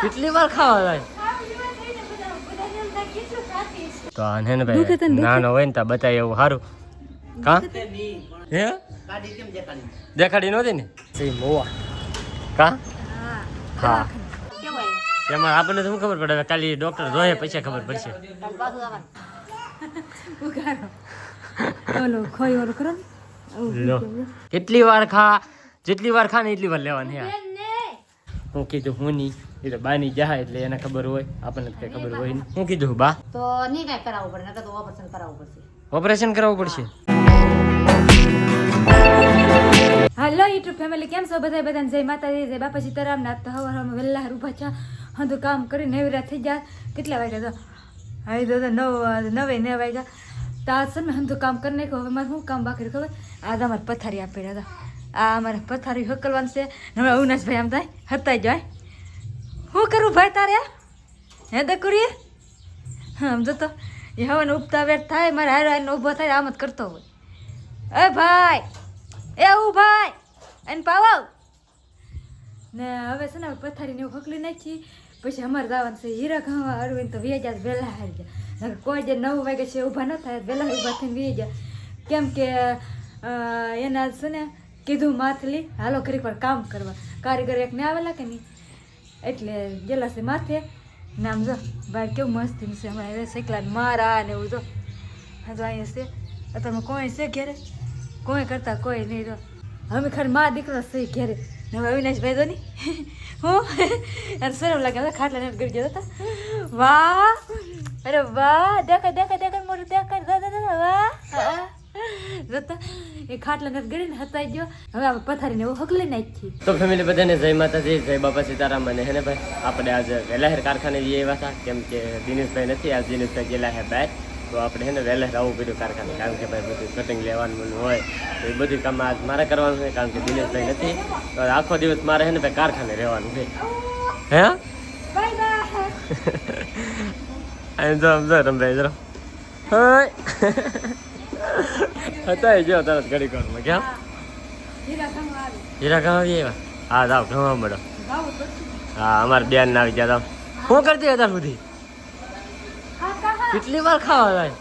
કેટલી વાર ખાવા જાય તો આને ને ભાઈ નાનો હોય ને તો બતાય એવું સારું કા હે દેખાડી નહોતી ને સહી મોવા કા હા એમાં આપણને શું ખબર પડે કાલી ડોક્ટર જોઈએ પછી ખબર પડશે કેટલી વાર ખા જેટલી વાર ખા ને એટલી વાર લેવાની હું કીધું હું નહીં એ તો બાની જા એટલે એને ખબર હોય આપણને કઈ ખબર હોય નહીં હું કીધું બા તો નહીં કઈ કરાવવું પડે નકર તો ઓપરેશન કરાવવું પડશે ઓપરેશન કરાવવું પડશે હાલો યુટ્યુબ ફેમિલી કેમ છો બધાને જય માતાજી જય બાપા સીતારામ ના તો હવારમાં વહેલા ઉભા છે હા તો કામ કરીને નવરા થઈ જાય કેટલા વાગ્યા તો હવે તો 9 વાગ્યા તો આ સમય હમ તો કામ કરી નાખ્યું હવે મારે શું કામ બાકી ખબર આ અમારે પથારી આપી રહ્યા હતા આ અમારે પથારી હકલવાનું છે હમણાં અવિનાશભાઈ આમ થાય હતા જાય શું કરું ભાઈ તારે હે દકુરી આમ જતો એ હવાને ઉપતા વેટ થાય મારે હારે હારીને ઊભો થાય આમ જ કરતો હોય એ ભાઈ એવું ભાઈ એને પાવાવ ને હવે છે ને પથારીને એવું હકલી નાખી પછી અમારે જવાનું છે હીરા ખાવા અરવિંદ તો વેજા વહેલા હારી જાય કોઈ જે 9 વાગે છે ઊભા ન થાય વહેલા ઊભા થઈને વેજા કેમ કે એના છે ને કીધું માથલી હાલો ઘડીક વાર કામ કરવા કારીગર એકને આવેલા કે નહીં એટલે ગયેલા છે માથે નામ જો ભાઈ કેવું મસ્તી છે હમણાં હવે શેકલા મારા ને એવું જો હા તો અહીંયા છે અત્યારમાં કોઈ છે ઘેરે કોઈ કરતા કોઈ નહીં તો અમે ખાલી મા દીકરો છે ઘેરે ને હવે અવિનાશભાઈ તો નહીં હું અને સરમ લાગે ખાટલા નેટ કરી ગયા હતા વાહ અરે વાહ દેખાય મોટું દેખાય વાહ જતા એ ખાટલા નેટ ગળી ને હતાઈ ગયો હવે આપણે પથારીને એવું હકલી નાખી તો ફેમિલી બધાને જય માતાજી જય બાપા સીતારામ અને હે ને ભાઈ આપણે આજે વહેલા કારખાને જઈએ એવા હતા કેમ કે દિનેશભાઈ નથી આજ દિનેશભાઈ ગયેલા હે બહાર તો આપણે હે ને વહેલા આવવું પડ્યું કારખાને કારણ કે ભાઈ બધું કટિંગ લેવાનું હોય તો એ બધું કામ આજ મારે કરવાનું છે કારણ કે દિનેશભાઈ નથી તો આખો દિવસ મારે હે ને ભાઈ કારખાને રહેવાનું છે હે જો રમભાઈ જરા હોય હતા જો તરત ઘડી કોરમાં ક્યાં હીરા ગામ આવી એવા હા જાવ ઘઉં મળો હા અમારે બેન ના આવી ગયા શું કરતી અત્યાર સુધી કેટલી વાર ખાવા જાય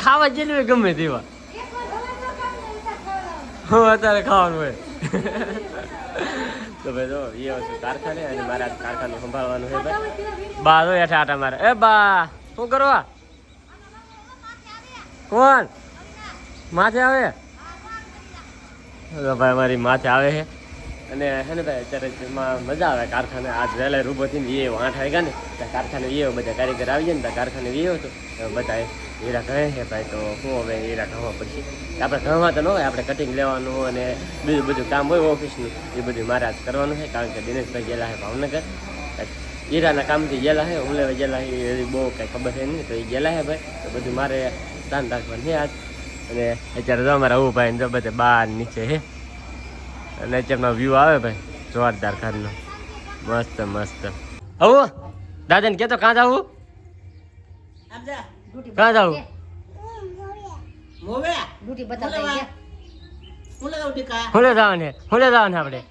ખાવા જેલી હોય ગમે તેવા હું અત્યારે ખાવાનું હોય તો ભાઈ જો એ વસ્તુ કારખાને અને મારા કારખાનું સંભાળવાનું છે ભાઈ બા જો હેઠા આટા મારે એ બા શું કરવા કોણ માથે આવે ભાઈ મારી માથે આવે છે અને હે ને ભાઈ અત્યારે મજા આવે કારખાને આજ વહેલા રૂબો થઈને 8 વાગ્યા ને ત્યાં કારખાને બધા કારીગર આવી જાય ને ત્યાં કારખાને હતો બધા હીરા કહે છે ભાઈ તો શું હવે હીરા ખાવા પડશે આપણે ઘરમાં તો ન હોય આપણે કટિંગ લેવાનું અને બીજું બધું કામ હોય ઓફિસનું એ બધું મારે આજ કરવાનું છે કારણ કે દિનેશભાઈ ગયેલા છે ભાવનગર હીરાના કામથી ગયેલા છે હું લેવા ગયેલા છે એ બહુ કંઈ ખબર છે નહીં તો એ ગયેલા છે ભાઈ તો બધું મારે ધ્યાન રાખવાનું છે આજ અને અત્યારે જો અમારે આવું ભાઈ જો બધે બહાર નીચે છે અને અત્યારનો વ્યૂ આવે ભાઈ જોરદાર ઘરનો મસ્ત આવું દાદાને કહેતો કાં જવું કાં જવું હુલે જવાને આપણે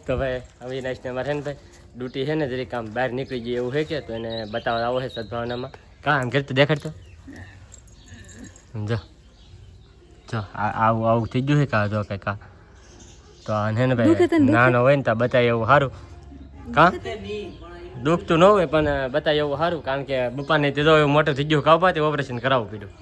તો ભાઈ અવિનાશને અમારે છે ને ભાઈ ડ્યુટી છે ને જરી કામ બહાર નીકળી જાય એવું છે કે તો એને બતાવવા આવો છે સદભાવનામાં કામ કરતો દેખાડતો જો આવું થઈ ગયું છે કા જો કઈ કા તો આને ને ભાઈ નાનો હોય ને તો બતાય એવું સારું કા દુખતું ન હોય પણ બતાય એવું સારું કારણ કે બપાને તે જો એવું મોટું થઈ ગયું કાપા તે ઓપરેશન કરાવવું પડ્યું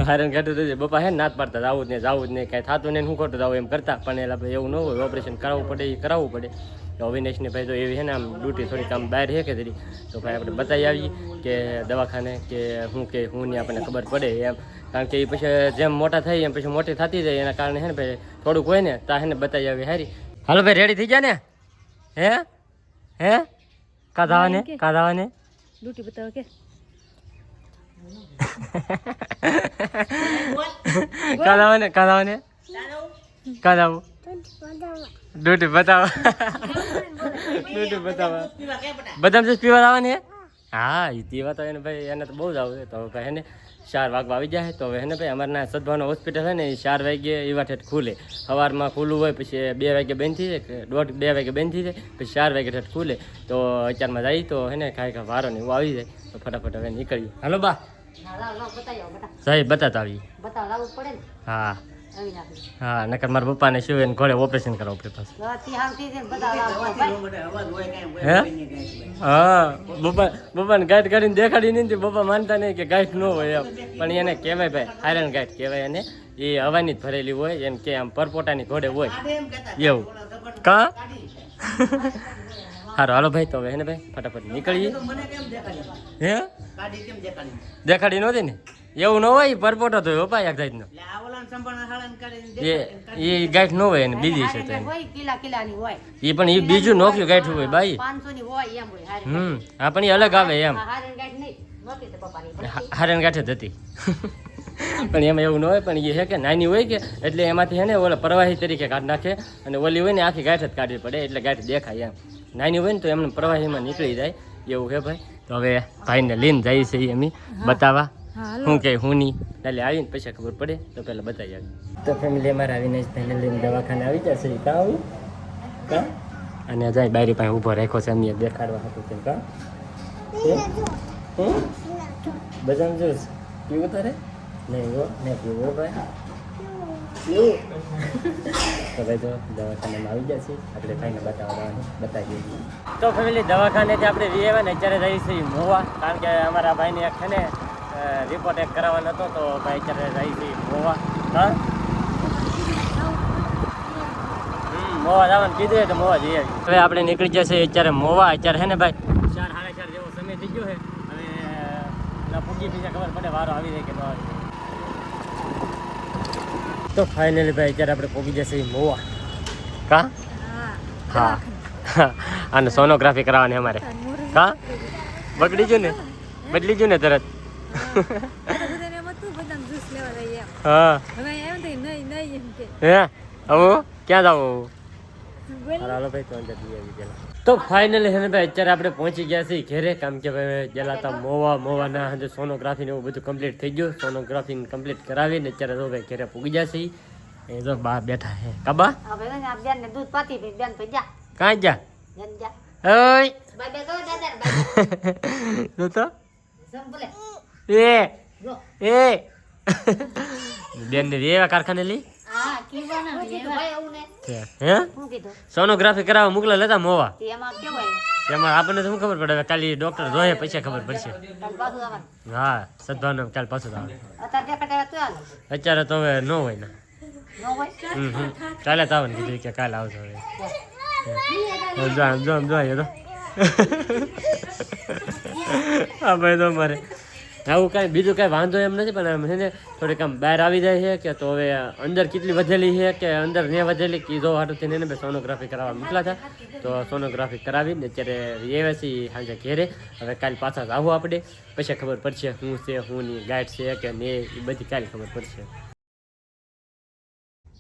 હારે ઘટું બપા હે નાત પાડતા આવું જ નહીં કાંઈ થતું નહીં હું ખોટું આવું એમ કરતા પણ એટલે એવું ન હોય ઓપરેશન કરાવવું પડે એ કરાવવું પડે તો અવિનાશને ભાઈ તો એવી છે ને આમ ડ્યુટી થોડી કામ બહાર છે કે તરી તો ભાઈ આપણે બતાવી આવીએ કે દવાખાને કે હું નહીં આપણને ખબર પડે એમ કારણ કે એ પછી જેમ મોટા થાય એમ પછી મોટી થતી જાય એના કારણે છે ને ભાઈ થોડુંક હોય ને તા હે ને બતાવી આવી હારી હાલો ભાઈ રેડી થઈ જાય ને હે કાધાવાને ડ્યુટી બતાવો કે કાધાવાને ડ્યુટી બતાવો બદામ જ્યુસ પીવા આવવાની હા એ તેવા તો એને ભાઈ એને તો બહુ જ આવે તો ભાઈ એને 4 વાગવા આવી જાય તો હવે એને ભાઈ અમારના સદભાવના હોસ્પિટલ છે ને એ 4 વાગે એવા ઠેઠ ખુલે સવારમાં ખુલ્લું હોય પછી 2 વાગે બંધ થઈ જાય 1:30 2 વાગે બંધ થઈ જાય પછી 4 વાગે ઠેઠ ખુલે તો અત્યારમાં જાય તો એને કાંઈ વારો ને એવું આવી જાય તો ફટાફટ હવે નીકળીએ હાલો બા સાહેબ બતાતા આવીએ હા હા નકર મારા પપ્પાને શું એને ઘોડે ઓપરેશન કરાવવું પડે પાછું હે હા બપ્પાને ગાંઠ કાઢીને દેખાડી નહીં બપ્પા માનતા નહીં કે ગાંઠ ન હોય એમ પણ એને કહેવાય ભાઈ હારણ ગાંઠ કહેવાય એને એ હવાની જ ભરેલી હોય એમ કે આમ પરપોટાની ઘોડે હોય એવું કા સારું હાલો ભાઈ તો હવે એને ભાઈ ફટાફટ નીકળીએ હે દેખાડી નહોતી ને એવું ન હોય પરપોટો તો પપ્પા એક જાતનો એ ગાંઠ ન હોય ને બીજી છે તો એ પણ એ બીજું નોખ્યું ગાંઠ હોય બાઈ હા પણ એ અલગ આવે એમ હારણ ગાંઠ જ હતી પણ એમાં એવું ન હોય પણ એ છે કે નાની હોય કે એટલે એમાંથી છે ને ઓલા પ્રવાહી તરીકે કાઢી નાખે અને ઓલી હોય ને આખી ગાંઠ જ કાઢવી પડે એટલે ગાંઠ દેખાય એમ નાની હોય ને તો એમને પ્રવાહીમાં નીકળી જાય એવું છે ભાઈ તો હવે ભાઈને લઈને જઈએ છીએ અમે બતાવવા શું કે હું નહીં એટલે આવીને પછી ખબર પડે તો પહેલાં બતાવી આવી તો ફેમિલી અમારે આવીને જ ભાઈને લઈને દવાખાને આવી જશે કાં આવું કાં અને જાય બારી પાસે ઊભો રાખ્યો છે અમે દેખાડવા હતું તેમ કાં બધાને જોઈશ પીવું તારે નહીં હો નહીં પીવું ભાઈ તો ભાઈ તો દવાખાનામાં આવી જશે આપણે ભાઈને બતાવી દઈએ તો ફેમિલી દવાખાનેથી આપણે આવ્યા ને અત્યારે જઈએ છીએ મોવા કારણ કે અમારા ભાઈને એક છે ને રિપોર્ટ એક કરાવવાનો હતો તો ભાઈ અત્યારે જઈએ છીએ મોવા હા મોવા જવાનું કીધું તો મોવા જઈએ હવે આપણે નીકળી જશે અત્યારે મોવા અત્યારે છે ને ભાઈ 4 સાડા 4 જેવો સમય થઈ ગયો છે હવે પૂગી પીછે ખબર પડે વારો આવી જાય કે ન આવી જાય તો ફાઇનલી ભાઈ અત્યારે આપણે પહોંચી જશે મોવા કા હા અને સોનોગ્રાફી કરાવવાની અમારે કા બગડી ગયું ને તરત હા હે આવું ક્યાં જાવ હાલો ભાઈ તો અંદર તો ફાઇનલી હે ને ભાઈ અત્યારે આપણે પહોંચી ગયા છીએ ઘેરે કામ કે ભાઈ ગયેલા હતા મોવાના અંદર સોનોગ્રાફી ને એવું બધું કમ્પ્લીટ થઈ ગયું સોનોગ્રાફી કમ્પ્લીટ કરાવીને અત્યારે તો ભાઈ ઘેરે પૂગી જશે એ જો બા બેઠા હે કાબા કાં જા ઓય તો એ બેન ને એવા કારખાને લઈ હે સોનોગ્રાફી કરાવવા મોકલા લેતા મોવા એમાં આપણને તો શું ખબર પડે હવે કાલે ડોક્ટર જોઈએ પછી ખબર પડશે હા સદભાવના કાલ પાછું આવે અત્યારે તો હવે ન હોય ને કાલે તો આવે ને કીધું કે કાલે આવજો હવે જો તો હા ભાઈ તો મારે આવું કાંઈ બીજું કાંઈ વાંધો એમ નથી પણ આમ છે ને થોડીક આમ બહાર આવી જાય છે કે તો હવે અંદર કેટલી વધેલી છે કે અંદર ને વધેલી કીધો હાટુથી ને ભાઈ સોનોગ્રાફી કરાવવા મોકલા હતા તો સોનોગ્રાફી કરાવીને અત્યારે એવે છે સાંજે ઘેરે હવે કાલે પાછા આવું આપણે પછી ખબર પડશે શું છે શું નહીં ગાઈડ છે કે ને એ બધી કાલે ખબર પડશે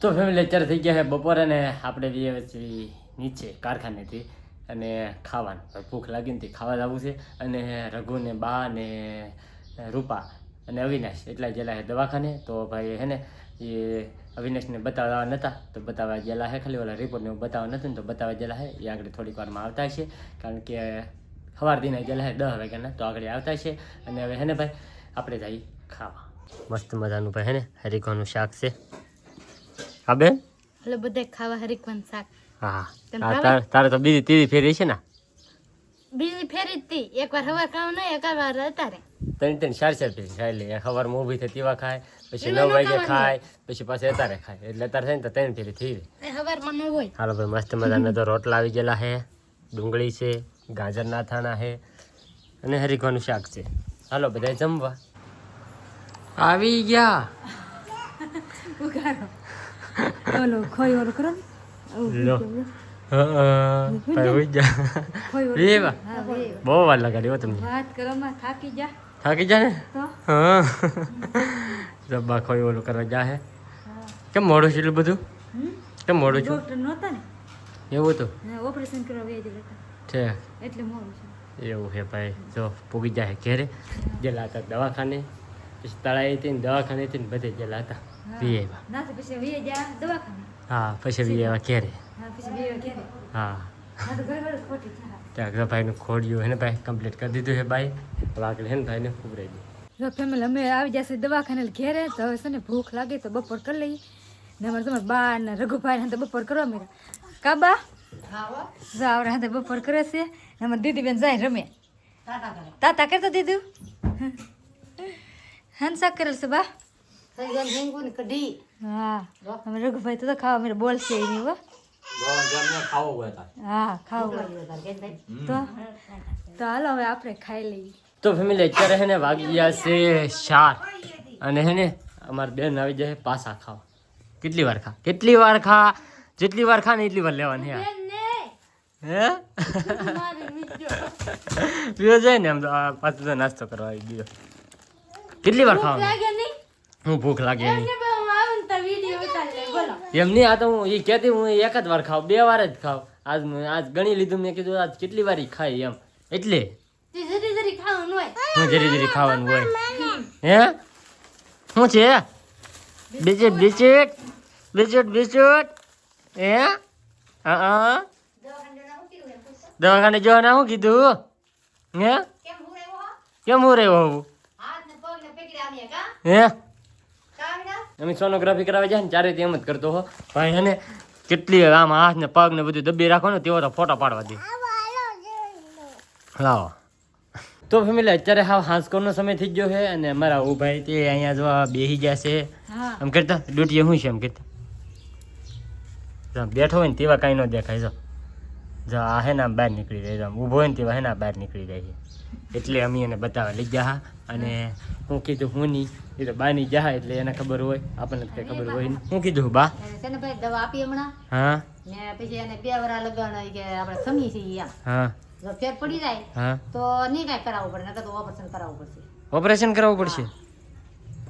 તો ફેમિલી અત્યારે થઈ ગયા છે બપોરે ને આપણે એવે છીએ નીચે કારખાનેથી અને ખાવાનું ભૂખ લાગીને તે ખાવા જવું છે અને રઘુ ને બા ને રૂપા અને અવિનાશ એટલા ગયેલા છે દવાખાને તો ભાઈ હે ને એ અવિનાશને બતાવવા નહોતા તો બતાવવા ગયેલા છે ખાલી ઓલા રિપોર્ટને બતાવવા નથી ને તો બતાવવા ગયેલા છે એ આગળ થોડીક વારમાં આવતા છે કારણ કે સવાર દિને ગયેલા છે 10 વાગ્યાના તો આગળ આવતા છે અને હવે હે ને ભાઈ આપણે જઈએ ખાવા મસ્ત મજાનું ભાઈ હે ને હરીકોનું શાક છે હા બેન એટલે બધે ખાવા હરીકવાનું શાક હા તારે તો બીજી ત્રીજી ફેરી છે ને બીજી ફેરી જ તી એકવાર હવાર ખાવ નહીં એકવાર અત્યારે 3 4 ફેરી ખાઈ લે સવારમાં ઊભી થઈ તેવા ખાય પછી 9 વાગે ખાય પછી પાછું અત્યારે ખાય એટલે અત્યારે થાય ને તો 3 ફેરી થઈ ગઈ સવારમાં ન હોય હાલો ભાઈ મસ્ત મજાના તો રોટલા આવી ગયેલા છે ડુંગળી છે ગાજરના થાણા છે અને હરીખવાનું શાક છે હાલો બધા જમવા આવી ગયા ઓલો ખોઈ ઓલો કરો લો બહુ વાર લગાડી તમને વાત કરવામાં થાકી જા ને હા જબ્બા ખોઈ ઓલું કરવા જા હે કેમ મોડું છે એટલું બધું કેમ મોડું છું ડોક્ટર નહોતા ને એવું હતું ઓપરેશન કરવા ગયા છે છે એટલે મોડું છે એવું છે ભાઈ જો પૂગી જાય ઘેરે ગયેલા હતા દવાખાને પછી તળાઈ હતી ને દવાખાને હતી ને બધે ગયેલા હતા વીએમાં ના તો પછી વીએ જા દવાખાને હા પછી વીએવા ઘેરે હા પછી વીએ ઘેરે હા ના તો ઘરે ઘરે ખોટી થાય ત્યાં ભાઈનું ખોડ્યું હે ને ભાઈ કમ્પ્લીટ કરી દીધું છે ભાઈ હવે આગળ હે ને ભાઈને ઉભરાઈ ગયું જો ફેમિલી અમે આવી જશે દવાખાને ઘેરે તો હવે છે ને ભૂખ લાગે તો બપોર કરી લઈએ ને અમારે તમારા બા ને રઘુભાઈ ને બપોર કરવા મેરા કાબા જો આવડે હાથે બપોર કરે છે ને અમારી દીદી બેન જાય રમે તાતા કરતો દીધું હંસા કરેલ છે બા કઢી હા અમે રઘુભાઈ તો ખાવા મેરે બોલશે એ નહીં હો હા ખાવું તો હાલો હવે આપણે ખાઈ લઈએ તો ફેમિલી અત્યારે હે ને વાગી ગયા છે 4 અને હે ને અમારી બેન આવી જાય પાસા ખાવા કેટલી વાર ખા જેટલી વાર ખા ને એટલી વાર લેવાની હે પીવો જાય ને આમ તો પાછું તો નાસ્તો કરવા આવી ગયો કેટલી વાર ખાવાનું હું ભૂખ લાગે એમ નહીં આ તો હું એ કહેતી હું એક જ વાર ખાવ 2 વાર જ ખાવ આજ ગણી લીધું મેં કીધું આજ કેટલી વાર ખાઈ એમ એટલે હું જરી જરી ખાવાનું હોય હે શું છે બિસ્કિટ હે દવાખાને જવાના શું કીધું હે કેમ હું રહ્યો હોવું હે અમે સોનોગ્રાફી કરાવવા જાય ને ચારે એમ જ કરતો હો ભાઈ હે ને કેટલી આમ હાથ ને પગ ને બધું દબી રાખો ને તેવો તો ફોટો પાડવા દે લાવો તો ફેમિલી અત્યારે હાવ હાંસકોરનો સમય થઈ ગયો છે અને અમારા ઓ ભાઈ તે અહીંયા જો બેસી ગયા છે આમ કરતા ડ્યુટીએ શું છે એમ કરતા બેઠો હોય ને તેવા કાંઈ ન દેખાય જો આ હે ને આમ બહાર નીકળી જાય આમ ઊભો હોય ને તેવા હે ને બહાર નીકળી જાય છે એટલે અમે એને બતાવવા લઈ ગયા અને હું કીધું હું નહીં એ તો બાની જા એટલે એને ખબર હોય આપણને કઈ ખબર હોય નહીં હું કીધું બા ભાઈ દવા આપી હમણાં હા ને પછી એને 2 વાર લગાવવાનું કે આપણે સમી છીએ હા જો ફેર પડી જાય હા તો નહીં કાંઈ કરાવવું પડે નકર તો ઓપરેશન કરાવવું પડશે ઓપરેશન કરાવવું પડશે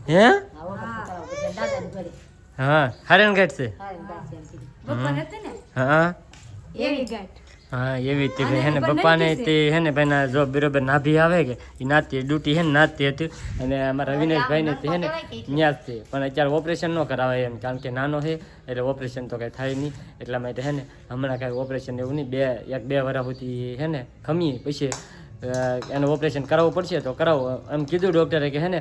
હે હા ઓપરેશન કરાવવું પડશે દાદાની ઘરે હા હારેન ગાંઠ છે હા એમ કાંઈ છે એમ કીધું. બપોર હતી ને હા એવી ગાંઠ હા એવી રીતે હે ને પપ્પાને તે હે ને ભાઈના જો બરોબર નાભી આવે કે એ નાતી ડ્યુટી હે ને નાતી હતી અને અમારા વિનેશભાઈને તે હે ને ન્યાજ છે પણ અત્યારે ઓપરેશન ન કરાવે એમ કારણ કે નાનો છે એટલે ઓપરેશન તો કંઈ થાય નહીં એટલા માટે હે ને હમણાં કાંઈ ઓપરેશન એવું નહીં 1-2 વર્ષ સુધી હે ને ખમીએ પછી એને ઓપરેશન કરાવવું પડશે તો કરાવો એમ કીધું ડૉક્ટરે કે હે ને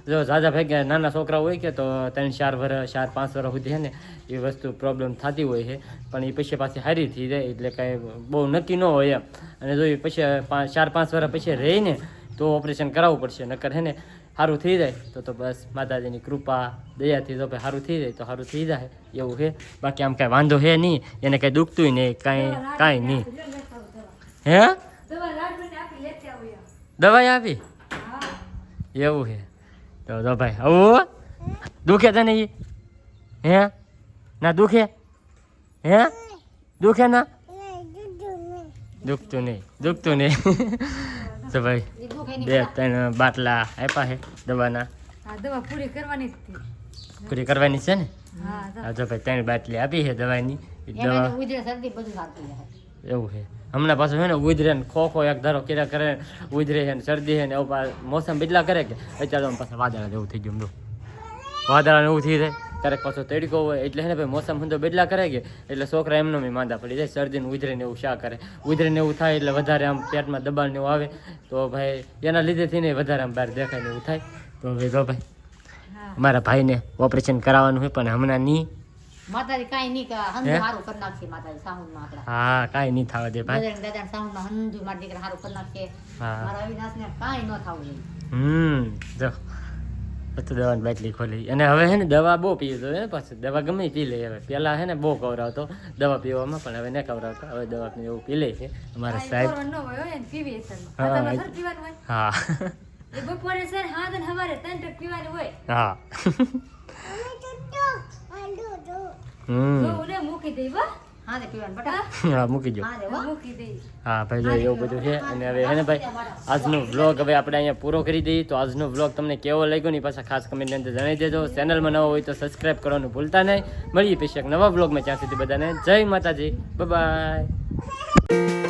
જો ઝાઝા ભેગા નાના છોકરા હોય કે તો 3-4 વર્ષ 4-5 વર્ષ સુધી હે ને એ વસ્તુ પ્રોબ્લેમ થતી હોય છે પણ એ પછી પાછી સારી થઈ જાય એટલે કાંઈ બહુ નક્કી ન હોય એમ અને જો એ પછી 4-5 વર્ષ પછી રહીને તો ઓપરેશન કરાવવું પડશે નકર હે ને સારું થઈ જાય તો બસ માતાજીની કૃપા દયાથી જો ભાઈ સારું થઈ જાય તો સારું થઈ જાય એવું છે બાકી આમ કાંઈ વાંધો છે નહીં એને કાંઈ દુખતું નહીં કાંઈ નહીં હે દવાઈ આપી એવું છે તો જો ભાઈ આવું દુખે તને એ હે ના દુખે હે દુખે ના દુખતું નહીં તો ભાઈ 2-3 બાટલા આપ્યા છે દવાના દવા પૂરી કરવાની પૂરી કરવાની છે ને હા જો ભાઈ 3 બાટલી આપી છે દવાની દવા એમાં ઉજળે શરદી બધું સારું જાય એવું છે હમણાં પાછું છે ને ઉધરે ને ખોખો એક ધારો કર્યા કરે ઉધરે છે ને શરદી છે ને એવું મોસમ બદલા કરે કે અત્યારે તો પાછા વાદળા જેવું થઈ ગયું વાદળા એવું થઈ જાય ક્યારેક પાછો તડકો હોય એટલે છે ને ભાઈ મોસમ તો બદલા કરે કે એટલે છોકરા એમનો બી માંદા પડી જાય શરદી ને ઉધરે ને એવું શા કરે ઉધરે ને એવું થાય એટલે વધારે આમ પેટમાં દબાણ ને એવું આવે તો ભાઈ એના લીધેથી ને વધારે આમ બહાર દેખાય ને એવું થાય તો હવે જો ભાઈ મારા ભાઈને ઓપરેશન કરાવવાનું હોય પણ હમણાં નહીં માતાજી કાંઈ નહીં કે હંધુ સારું કરી નાખશે માતાજી સાઉન્ડમાં આપણા હા કાંઈ નહીં થવા દે ભાઈ દાદા સાઉન્ડમાં હંધુ મારા દીકરા સારું કરી નાખશે હા મારા અવિનાશને કાંઈ ન થવું જોઈએ જો તો દવાની બાટલી ખોલી અને હવે હે ને દવા બહુ પીએ તો પાછું દવા ગમે પી લે હવે પહેલા હે ને બહુ કવરાવતો દવા પીવામાં પણ હવે ન કવરાવતો હવે દવા એવું પી લે છે અમારા સાહેબ હા બપોરે સર હા તો હવારે 3 ટક પીવાની હોય હા ઓરે મૂકી દઈ બા હા તે પીવાનું બટા હા મૂકી જો હા રે હો મૂકી દઈ હા ભાઈ જો એવું બધું છે અને હવે હે ને ભાઈ આજનો વ્લોગ હવે આપણે અહીંયા પૂરો કરી દઈએ તો આજનો વ્લોગ તમને કેવો લાગ્યો ને પાછા ખાસ કમેન્ટની અંદર જણાવી દેજો ચેનલમાં નવો હોય તો સબસ્ક્રાઈબ કરવાનું ભૂલતા નહીં મળીએ પછી એક નવા વ્લોગમાં ત્યાં સુધી બધાને જય માતાજી બાય બાય